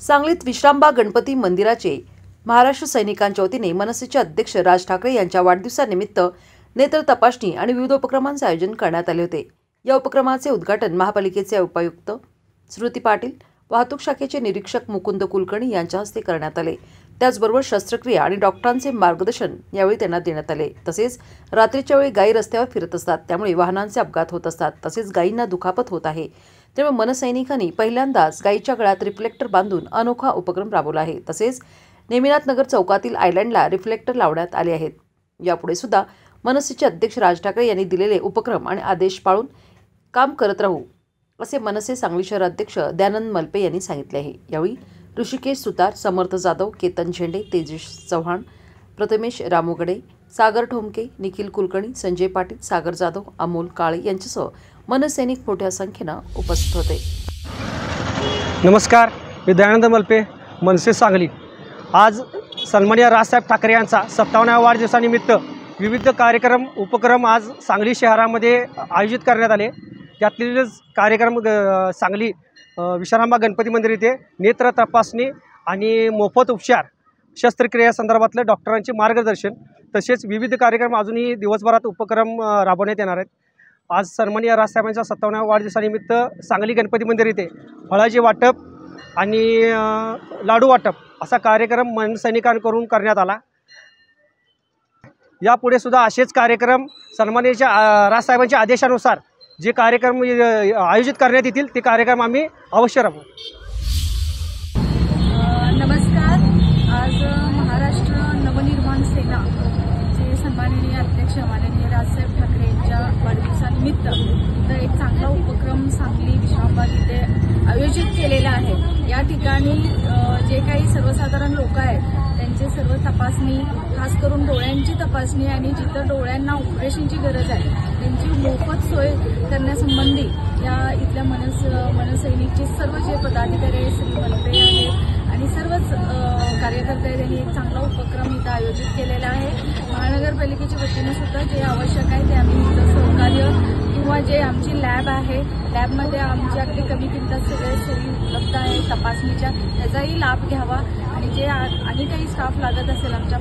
सांगलीत विश्रामबाग गणपती मंदिराचे महाराष्ट्र सैनिकांच्या वतीने मनसेचे अध्यक्ष राज ठाकरे यांच्या वाढदिवसानिमित्त नेत्र तपासणी आणि विविध उपक्रमांचे आयोजन करण्यात आले होते। या उपक्रमाचे उद्घाटन महापालिकेचे उपायुक्त श्रुती पाटील, वाहतूक शाखेचे निरीक्षक मुकुंद कुलकर्णी यांच्या हस्ते करण्यात आले। त्याचबरोबर शस्त्रक्रिया आणि डॉक्टरांचे मार्गदर्शन यावेळी त्यांना देण्यात आले। तसेच रात्रीच्या वेळी गायी रस्त्यावर फिरत असतात, त्यामुळे वाहनांचे अपघात होत असतात, तसेच गायींना दुखापत होत आहे। त्यामुळे मनसैनिकांनी पहिल्यांदाच गायीच्या गळ्यात रिफ्लेक्टर बांधून अनोखा उपक्रम राबवला आहे। तसेच नेमिनाथ नगर चौकातील आयलँडला रिफ्लेक्टर लावण्यात आले आहेत। यापुढे सुद्धा मनसेचे अध्यक्ष राज ठाकरे यांनी दिलेले उपक्रम आणि आदेश पाळून काम करत राहू, असे मनसे सांगली शहर अध्यक्ष दयानंद मलपे यांनी सांगितले आहे। यावेळी ऋषिकेश सुतार, समर्थ जाधव, केतन झेंडे, तेजस चव्हाण, प्रथमेश रामोगडे, सागर ठोमके, निखिल कुलकर्णी, संजय पाटील, सागर जाधव, अमोल काळे यांच्यासह मनसैनिक मोठ्या संख्येने उपस्थित होते। नमस्कार, मी दयानंद मलपे, मनसे सांगली। आज सन्माननीय राजसाहेब ठाकरे यांचा 57व्या वाढदिवसानिमित्त विविध कार्यक्रम उपक्रम आज सांगली शहरामध्ये आयोजित करण्यात आले। त्यातलेच कार्यक्रम सांगली विश्रामबाग गणपती मंदिर येथे नेत्र तपासणी आणि मोफत उपचार, शस्त्रक्रिया संदर्भातलं डॉक्टरांचे मार्गदर्शन, तसेच विविध कार्यक्रम अजूनही दिवसभरात उपक्रम राबवण्यात येणार आहेत। आज सन्माननीय राजसाहेबांच्या 57व्या वाढदिवसानिमित्त सांगली गणपती मंदिर येथे फळाचे वाटप आणि लाडू वाटप असा कार्यक्रम मनसैनिकांकडून करण्यात आला। यापुढे सुद्धा असेच कार्यक्रम सन्माननीय राजसाहेबांच्या आदेशानुसार जे कार्यक्रम आयोजित करण्यात येतील ते कार्यक्रम आम्ही अवश्य राबवू। नमस्कार, आज महाराष्ट्र नवनिर्माण सेना जे सन्माननीय अध्यक्ष माननीय राजसाहेब ठाकरे यांच्या वाढदिवसानिमित्त इथं एक चांगला उपक्रम सांगली विश्रामबाग इथे आयोजित केलेला आहे। या ठिकाणी जे काही सर्वसाधारण लोक आहेत त्यांचे सर्व तपासणी, खास करून डोळ्यांची तपासणी आणि जिथं डोळ्यांना ऑपरेशनची गरज आहे त्यांची मोफत सोय करण्यासंबंधी या इथल्या मनसैनिकचे सर्व जे पदाधिकारी आहेत, श्री मलपे आहेत आणि सर्वच कार्यकर्ते आहेत, यांनी एक चांगला उपक्रम इथं आयोजित केलेला आहे। महानगरपालिकेच्या वतीने सुद्धा जे आवश्यक आहे ते आम्ही इथं सहकार्य किंवा जे आमची लॅब आहे, लॅबमध्ये आमची अगदी कमी किमतीत सगळे सोयी उपलब्ध आहे तपासणीच्या, त्याचाही लाभ घ्यावा आणि जे आणि काही स्टाफ लागत असेल आमच्या